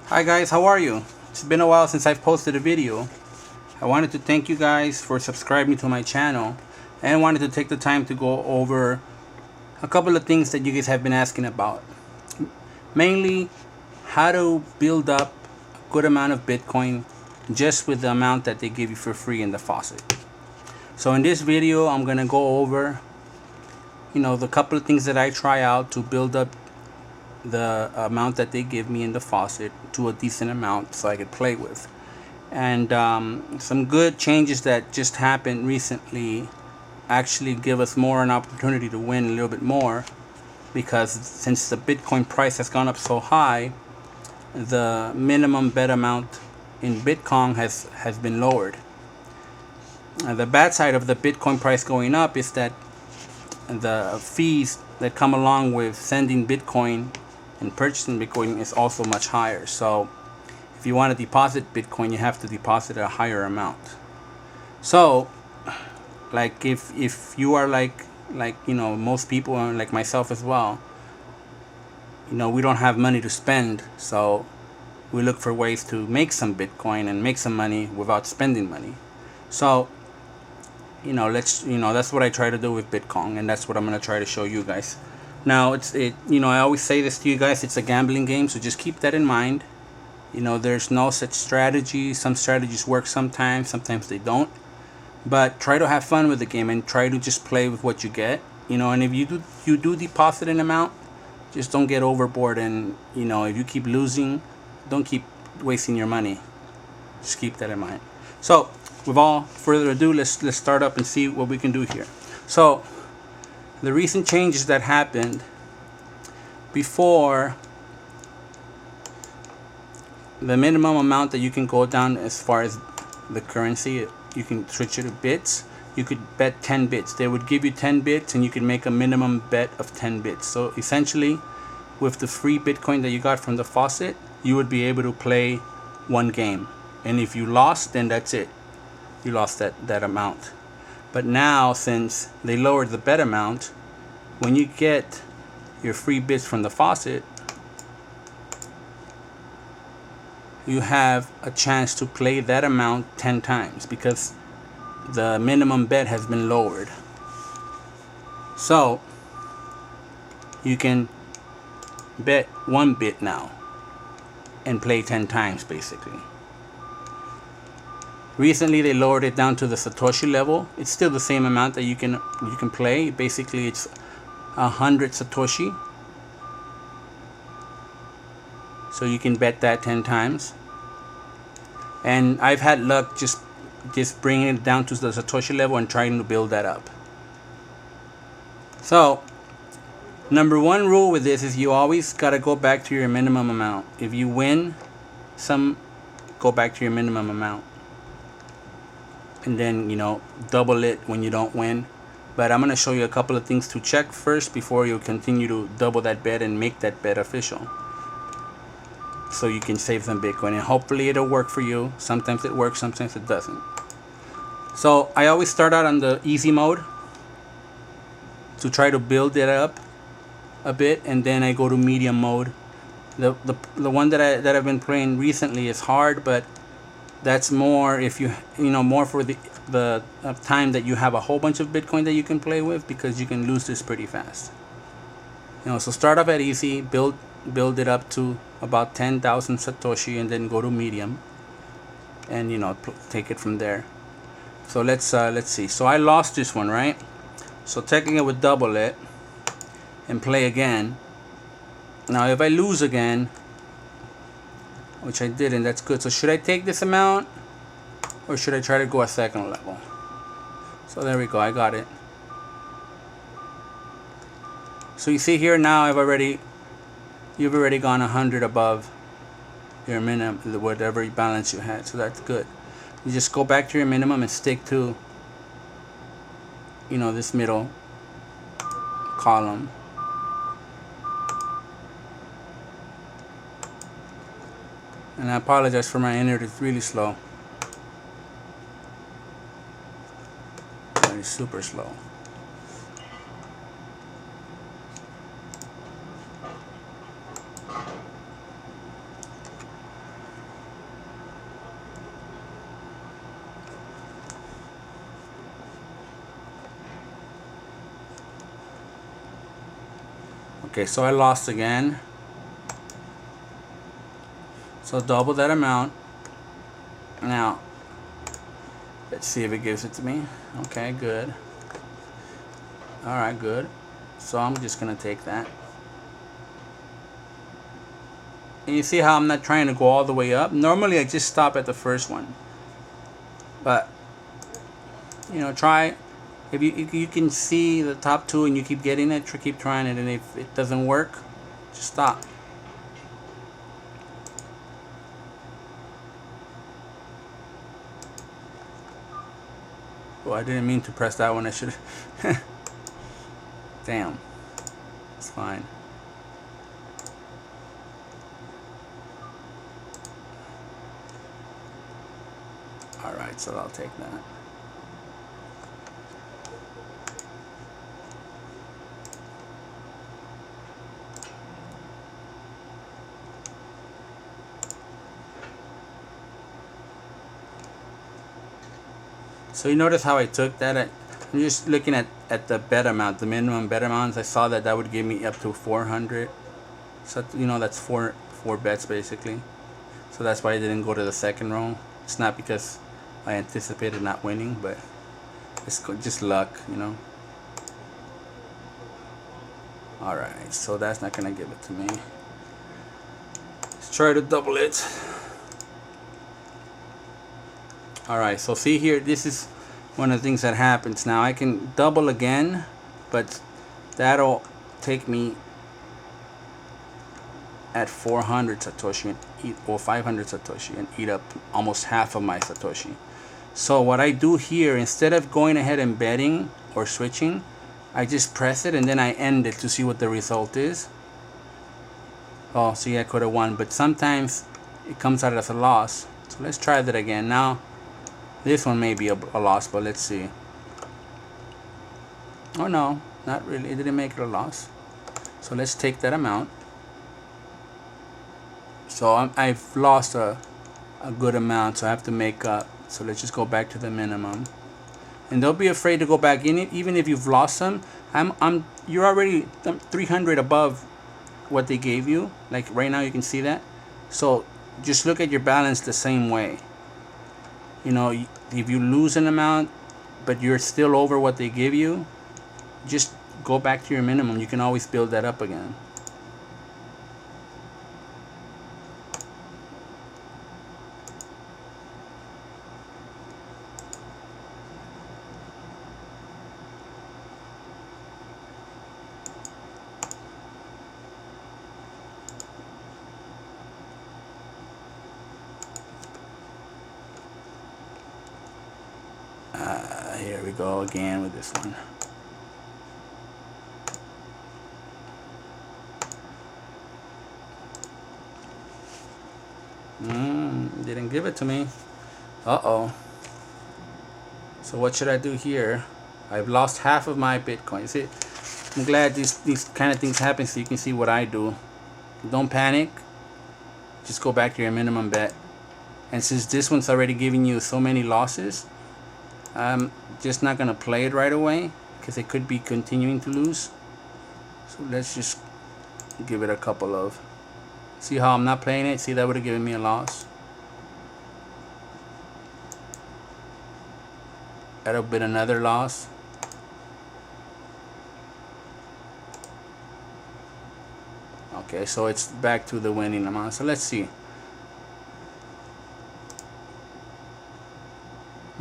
Hi guys, how are you? It's been a while since I've posted a video. I wanted to thank you guys for subscribing to my channel and wanted to take the time to go over a couple of things that you guys have been asking about. Mainly, how to build up a good amount of Bitcoin just with the amount that they give you for free in the faucet. So in this video, I'm gonna go over the couple of things that I try out to build up the amount that they give me in the faucet to a decent amount so I could play with. And some good changes that just happened recently actually give us more an opportunity to win a little bit more, because since the Bitcoin price has gone up so high, the minimum bet amount in BitKong has been lowered. The bad side of the Bitcoin price going up is that the fees that come along with sending Bitcoin and purchasing Bitcoin is also much higher. So if you want to deposit Bitcoin, you have to deposit a higher amount. So like if you are like most people, and like myself as well, we don't have money to spend, so we look for ways to make some Bitcoin and make some money without spending money. So that's what I try to do with BitKong, and that's what I'm going to try to show you guys. Now I always say this to you guys, it's a gambling game, so just keep that in mind. There's no such strategy. Some strategies work sometimes they don't. But try to have fun with the game and try to just play with what you get. And if you do deposit an amount, just don't get overboard, and if you keep losing, don't keep wasting your money. Just keep that in mind. So without further ado, let's start up and see what we can do here. So the recent changes that happened: before, the minimum amount that you can go down as far as the currency, you can switch it to bits. You could bet 10 bits. They would give you 10 bits and you can make a minimum bet of 10 bits. So essentially, with the free Bitcoin that you got from the faucet, you would be able to play one game. And if you lost, then that's it. You lost that amount. But now, since they lowered the bet amount, when you get your free bits from the faucet, you have a chance to play that amount 10 times because the minimum bet has been lowered. So you can bet 1 bit now and play 10 times basically. Recently they lowered it down to the Satoshi level. It's still the same amount that you can play. Basically it's 100 Satoshi. So you can bet that 10 times. And I've had luck just bringing it down to the Satoshi level and trying to build that up. So number one rule with this is you always got to go back to your minimum amount. If you win some, go back to your minimum amount. And then, double it when you don't win. But I'm going to show you a couple of things to check first before you continue to double that bet and make that bet official, so you can save some Bitcoin, and hopefully it'll work for you. Sometimes it works, sometimes it doesn't. So I always start out on the easy mode to try to build it up a bit, and then I go to medium mode. The one that I've been playing recently is hard, but that's more if more for the time that you have a whole bunch of Bitcoin that you can play with, because you can lose this pretty fast. So start off at easy, build it up to about 10,000 Satoshi, and then go to medium, and take it from there. So let's see. So I lost this one, right? So technically I would double it and play again. Now if I lose again, which I didn't, that's good. So should I take this amount, or should I try to go a second level? So there we go, I got it. So you see here now you've already gone 100 above your minimum, whatever balance you had. So that's good. You just go back to your minimum and stick to this middle column. And I apologize for my internet, it's really slow. It's super slow. Okay, so I lost again. So double that amount. Now, let's see if it gives it to me. Okay, good. Alright, good. So I'm just gonna take that. And you see how I'm not trying to go all the way up? Normally I just stop at the first one. But, you know, try. If you can see the top two and you keep getting it, keep trying it. And if it doesn't work, just stop. Oh, I didn't mean to press that one. I should. Damn. It's fine. Alright, so I'll take that. So you notice how I took that? I'm just looking at the bet amount, the minimum bet amounts. I saw that would give me up to 400. So, you know, that's four bets basically. So that's why I didn't go to the second row. It's not because I anticipated not winning, but it's just luck, you know. Alright, so that's not going to give it to me. Let's try to double it. Alright, so see here, this is one of the things that happens. Now I can double again, but that'll take me at 400 Satoshi and eat, or 500 Satoshi, and eat up almost half of my Satoshi. So what I do here, instead of going ahead and betting or switching, I just press it and then I end it to see what the result is. Oh, see, I could have won, but sometimes it comes out as a loss. So let's try that again. Now this one may be a loss, but let's see. Oh no, not really. It didn't make it a loss. So let's take that amount. So I've lost a good amount, so I have to make up. So let's just go back to the minimum. And don't be afraid to go back in it, even if you've lost some. You're already 300 above what they gave you. Like right now, you can see that. So just look at your balance the same way. You know, if you lose an amount, but you're still over what they give you, just go back to your minimum. You can always build that up again. Here we go again with this one. Didn't give it to me. Uh-oh. So what should I do here? I've lost half of my Bitcoin. See, I'm glad these kind of things happen so you can see what I do. Don't panic. Just go back to your minimum bet. And since this one's already giving you so many losses, I'm just not gonna play it right away because it could be continuing to lose. So let's just give it a couple of. See how I'm not playing it? See, that would have given me a loss. That would have been another loss. Okay, so it's back to the winning amount. So let's see.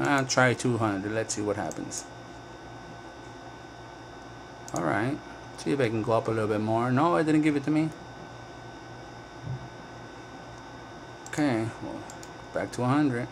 I'll try 200. Let's see what happens. Alright. See if I can go up a little bit more. No, it didn't give it to me. Okay. Well, back to 100.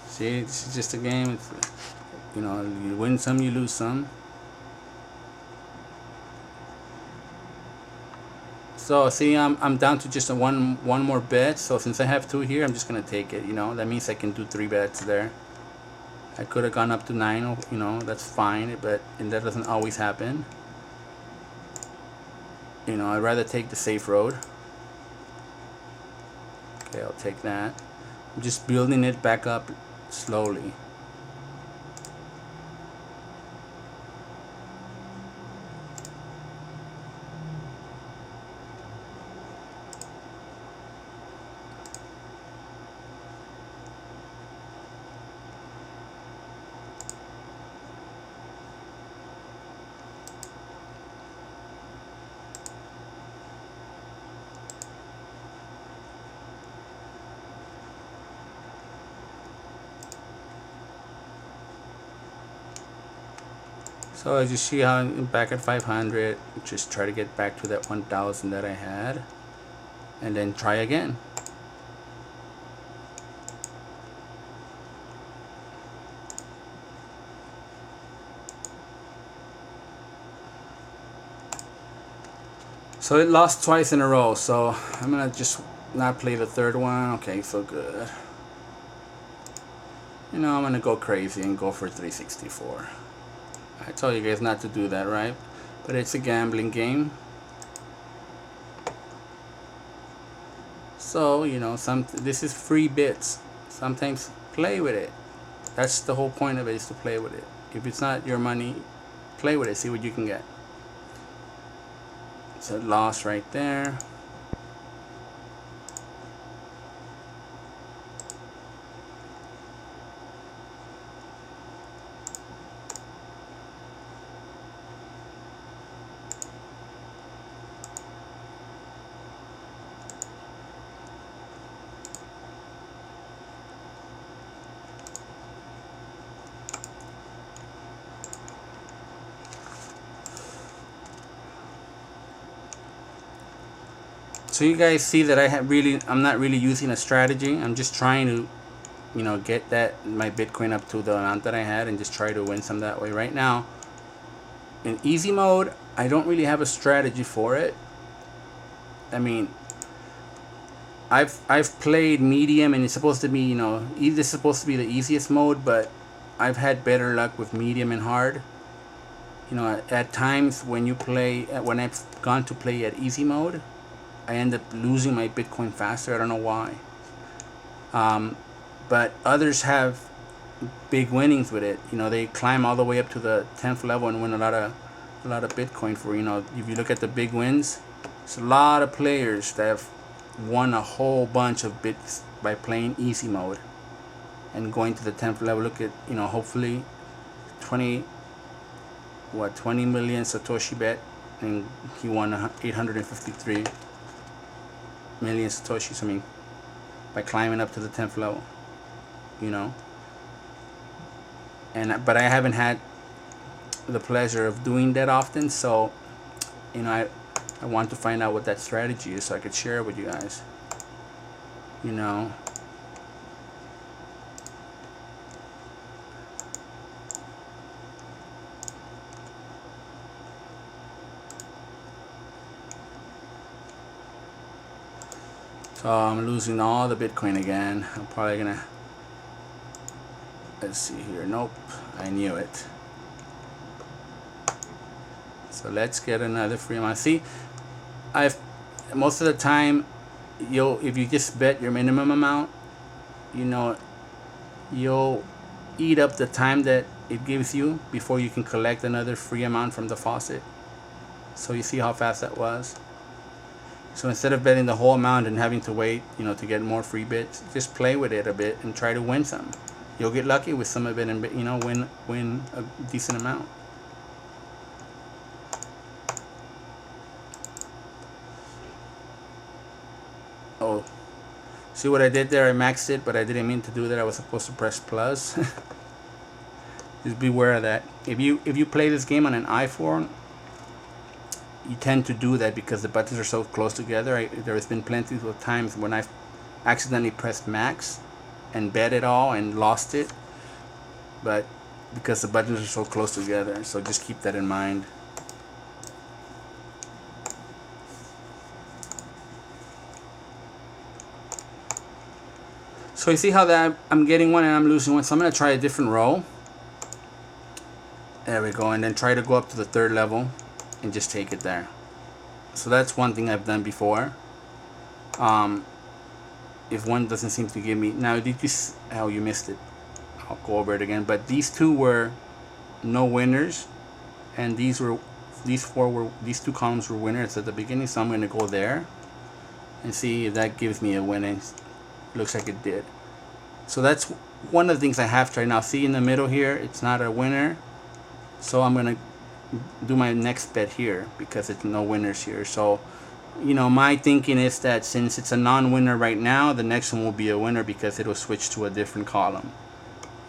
See, this is just a game. It's, you know, you win some, you lose some. So see, I'm down to just one more bet. So since I have two here, I'm just gonna take it. You know, that means I can do 3 bets there. I could have gone up to 9. You know, that's fine, but that doesn't always happen. You know, I'd rather take the safe road. Okay, I'll take that. I'm just building it back up slowly. So as you see how I'm back at 500, just try to get back to that 1000 that I had, and then try again. So it lost twice in a row, so I'm gonna just not play the third one. Okay, so good. You know, I'm gonna go crazy and go for 364. I told you guys not to do that, right? But it's a gambling game. So, you know, this is free bits. Sometimes play with it. That's the whole point of it, is to play with it. If it's not your money, play with it, see what you can get. So loss right there. So you guys see that I'm not really using a strategy. I'm just trying to, you know, get my Bitcoin up to the amount that I had and just try to win some that way. Right now, in easy mode, I don't really have a strategy for it. I mean, I've played medium, and it's supposed to be, you know, this is supposed to be the easiest mode, but I've had better luck with medium and hard. You know, at times when when I've gone to play at easy mode, I end up losing my Bitcoin faster. I don't know why. But others have big winnings with it. You know, they climb all the way up to the 10th level and win a lot of Bitcoin for, you know, if you look at the big wins, it's a lot of players that have won a whole bunch of bits by playing easy mode and going to the 10th level. Look at, you know, hopefully 20 million Satoshi bet, and he won 853 million Satoshis. I mean, by climbing up to the 10th level, you know. But I haven't had the pleasure of doing that often, so, you know, I want to find out what that strategy is so I could share it with you guys, you know. So I'm losing all the Bitcoin again. I'm probably gonna, let's see here. Nope, I knew it. So let's get another free amount. See, most of the time, if you just bet your minimum amount, you know, you'll eat up the time that it gives you before you can collect another free amount from the faucet. So you see how fast that was. So instead of betting the whole amount and having to wait, you know, to get more free bits, just play with it a bit and try to win some. You'll get lucky with some of it and, you know, win a decent amount. Oh, see what I did there? I maxed it, but I didn't mean to do that. I was supposed to press plus. Just beware of that. If you play this game on an iPhone, you tend to do that because the buttons are so close together. There has been plenty of times when I've accidentally pressed max and bet it all and lost it, but because the buttons are so close together. So just keep that in mind. So you see how that I'm getting one and I'm losing one. So I'm going to try a different row. There we go. And then try to go up to the 3rd level and just take it there. So that's one thing I've done before. If one doesn't seem to give me, now did you, oh, you missed it. I'll go over it again. But these two were no winners, and these two columns were winners at the beginning. So I'm going to go there and see if that gives me a winning. Looks like it did. So that's one of the things I have tried. Now see in the middle here, it's not a winner. So I'm going to do my next bet here because it's no winners here. So, you know, my thinking is that since it's a non-winner right now, the next one will be a winner because it'll switch to a different column.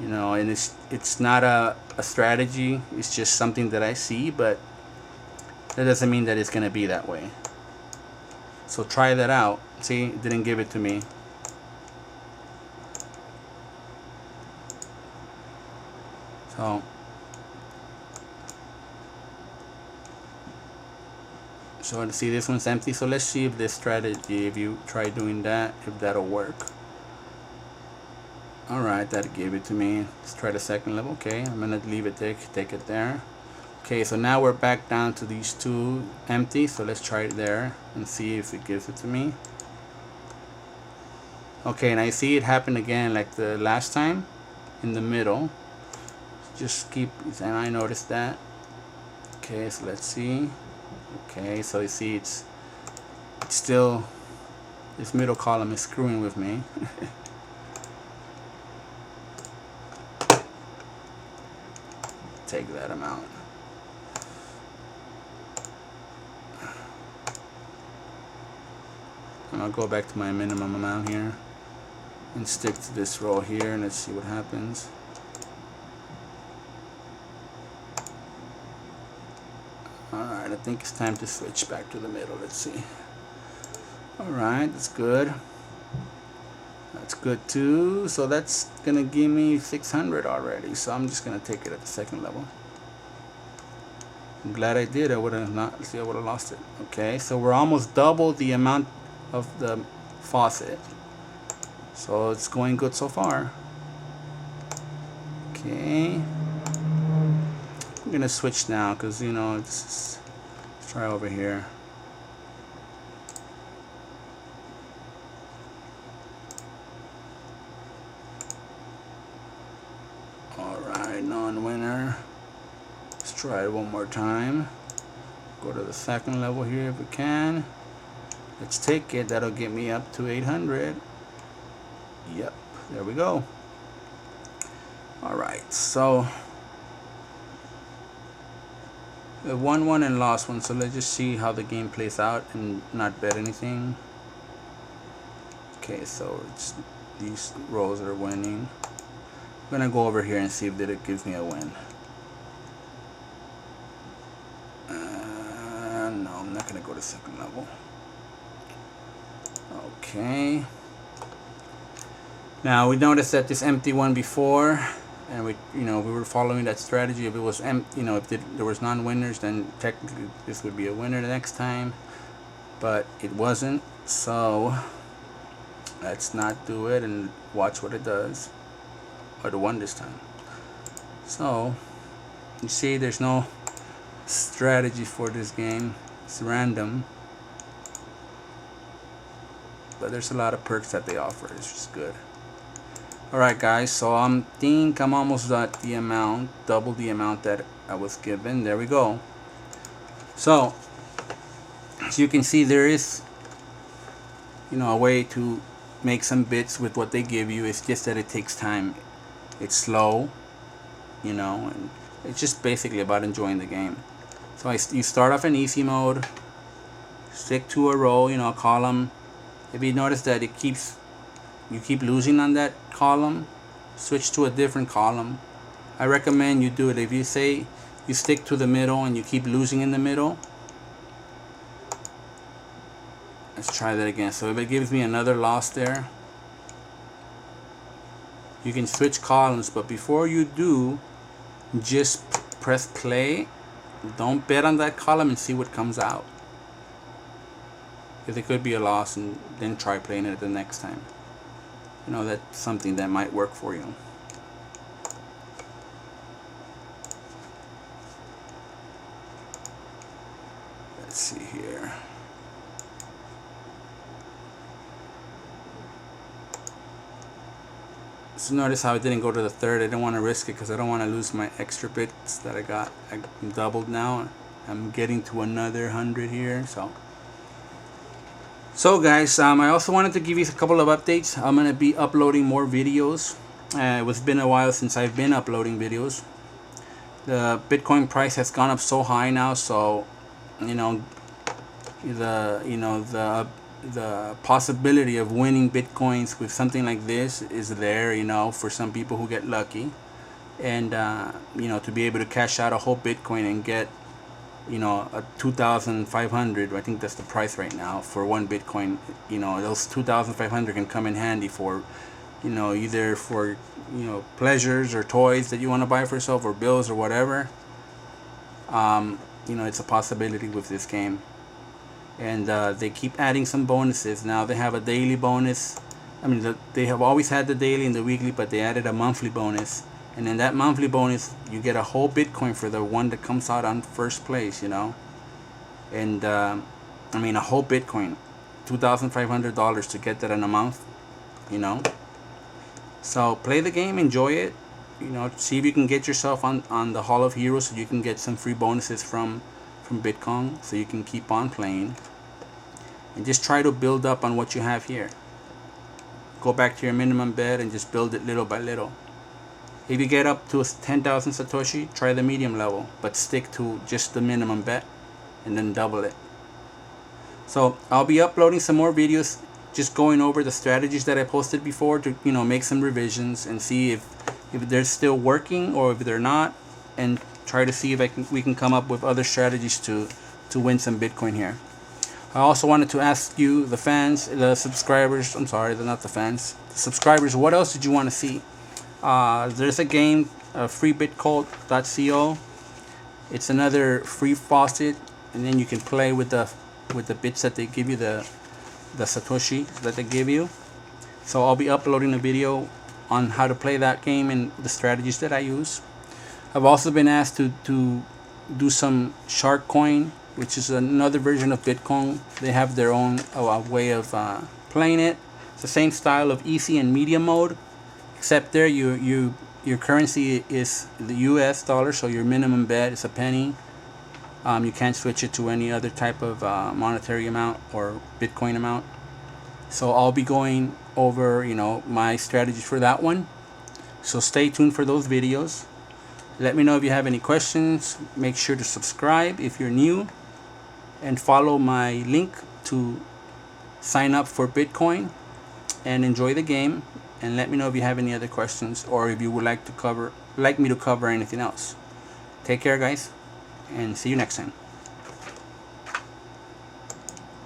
You know, and it's not a strategy. It's just something that I see, but that doesn't mean that it's going to be that way. So try that out. See, it didn't give it to me. So to see this one's empty. So let's see if this strategy, if you try doing that, if that'll work. Alright, that gave it to me. Let's try the second level. Okay, I'm gonna leave it there, take it there. Okay, so now we're back down to these two empty. So let's try it there and see if it gives it to me. Okay, and I see it happen again like the last time in the middle. Just keep, and I noticed that. Okay, so let's see. Okay, so you see it's still, this middle column is screwing with me. Take that amount. I'm gonna go back to my minimum amount here and stick to this row here, and let's see what happens. Alright, I think it's time to switch back to the middle. Let's see. Alright, that's good. That's good too. So that's gonna give me 600 already. So I'm just gonna take it at the second level. I'm glad I did. I would have not. See, I would have lost it. Okay, so we're almost double the amount of the faucet. So it's going good so far. Okay. I'm gonna switch now because, you know, let's try over here. Alright, non-winner. Let's try it one more time. Go to the second level here if we can. Let's take it. That'll get me up to 800. Yep, there we go. Alright, so I won one and lost one, so let's just see how the game plays out and not bet anything. Okay, so it's these rows are winning. I'm gonna go over here and see if it gives me a win. No, I'm not gonna go to second level. Okay. Now we noticed that this empty one before, and we were following that strategy. If it was empty, if there was non-winners, then technically this would be a winner the next time, but it wasn't. So let's not do it and watch what it does. Or the one this time. So you see, there's no strategy for this game. It's random, but there's a lot of perks that they offer. It's just good. Alright guys, so I think I'm almost at the amount, double the amount that I was given. There we go. So as you can see, there is a way to make some bits with what they give you. It's just that it takes time. It's slow, and it's just basically about enjoying the game. So you start off in easy mode, stick to a row, a column. If you notice that you keep losing on that column, switch to a different column. I recommend you do it. If you say you stick to the middle and you keep losing in the middle, let's try that again. So if it gives me another loss there, you can switch columns, but before you do, just press play. Don't bet on that column and see what comes out, because it could be a loss, and then try playing it the next time. That's something that might work for you. Let's see here. So notice how it didn't go to the third. I didn't want to risk it because I don't want to lose my extra bits that I got. I'm doubled now. I'm getting to another 100 here. So guys, I also wanted to give you a couple of updates. I'm going to be uploading more videos. It's been a while since I've been uploading videos. The Bitcoin price has gone up so high now, so the possibility of winning Bitcoins with something like this is there, for some people who get lucky, and to be able to cash out a whole Bitcoin and get a 2,500. I think that's the price right now for one Bitcoin. Those 2,500 can come in handy for either for pleasures or toys that you want to buy for yourself, or bills or whatever. It's a possibility with this game. And they keep adding some bonuses. Now they have a daily bonus. I mean, they have always had the daily and the weekly, but they added a monthly bonus. And in that monthly bonus, you get a whole Bitcoin for the one that comes out on first place, And a whole Bitcoin, $2,500 to get that in a month, So play the game, enjoy it, see if you can get yourself on the Hall of Heroes so you can get some free bonuses from BitKong, so you can keep on playing. And just try to build up on what you have here. Go back to your minimum bet and just build it little by little. If you get up to 10,000 Satoshi, try the medium level, but stick to just the minimum bet and then double it. So I'll be uploading some more videos, just going over the strategies that I posted before to make some revisions and see if they're still working or if they're not, and try to see if we can come up with other strategies to win some Bitcoin here. I also wanted to ask you, the fans, the subscribers, I'm sorry, they're not the fans, the subscribers, what else did you want to see? There's a game, freebitcold.co. It's another free faucet, and then you can play with the bits that they give you, the Satoshi that they give you. So I'll be uploading a video on how to play that game and the strategies that I use. I've also been asked to do some Shark Coin, which is another version of BitKong. They have their own way of playing it. It's the same style of easy and medium mode, except there your currency is the US dollar, so your minimum bet is a penny. You can't switch it to any other type of monetary amount or Bitcoin amount. So I'll be going over my strategies for that one. So stay tuned for those videos. Let me know if you have any questions. Make sure to subscribe if you're new, and follow my link to sign up for Bitcoin and enjoy the game. And let me know if you have any other questions, or if you would like me to cover anything else. Take care, guys, and see you next time.